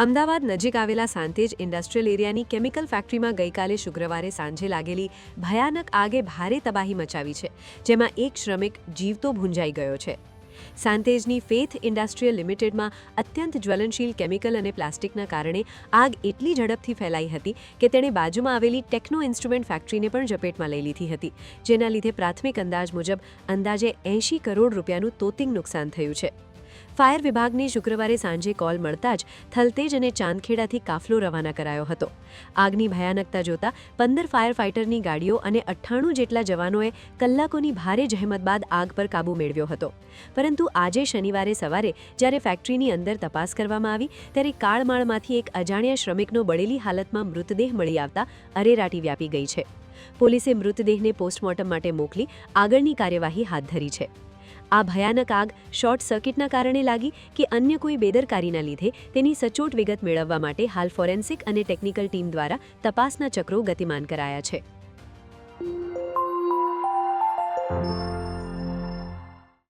અમદાવાદ નજીક આવેલા સાંતેજ ઇન્ડસ્ટ્રીયલ એરિયાની કેમિકલ ફેક્ટરીમાં ગઈકાલે શુક્રવારે સાંજે લાગેલી ભયાનક આગે ભારે તબાહી મચાવી છે, જેમાં એક શ્રમિક જીવતો ભૂંજાઈ ગયો છે. સાંતેજની ફેથ ઇન્ડસ્ટ્રીયલ લિમિટેડમાં અત્યંત જ્વલનશીલ કેમિકલ અને પ્લાસ્ટિકના કારણે આગ એટલી ઝડપથી ફેલાઈ હતી કે તેણે બાજુમાં આવેલી ટેક્નો ઇન્સ્ટ્રુમેન્ટ ફેક્ટરીને પણ ઝપેટમાં લઈ લીધી હતી, જેના લીધે પ્રાથમિક અંદાજ મુજબ અંદાજે 80 કરોડ રૂપિયાનું તોતિંગ નુકસાન થયું છે. ફાયર વિભાગને શુક્રવારે સાંજે કોલ મળતા જ થલતેજ અને ચાંદખેડાથી કાફલો રવાના કરાયો હતો. આગની ભયાનકતા જોતા 15 ફાયર ફાઇટરની ગાડીઓ અને 98 જેટલા જવાનોએ કલાકોની ભારે જહેમત બાદ આગ પર કાબૂ મેળવ્યો હતો. પરંતુ આજે શનિવારે સવારે જ્યારે ફેક્ટરીની અંદર તપાસ કરવામાં આવી ત્યારે કાળમાળમાંથી એક અજાણ્યા શ્રમિકનો બળેલી હાલતમાં મૃતદેહ મળી આવતા અરેરાટી વ્યાપી ગઈ છે. પોલીસે મૃતદેહને પોસ્ટમોર્ટમ માટે મોકલી આગળની કાર્યવાહી હાથ ધરી છે. આ ભયાનક આગ શોર્ટ સર્કિટના કારણે લાગી કે અન્ય કોઈ બેદરકારીના લીધે તેની સચોટ વિગત મેળવવા માટે હાલ ફોરેન્સિક અને ટેકનિકલ ટીમ દ્વારા તપાસના ચક્રો ગતિમાન કરાયા છે.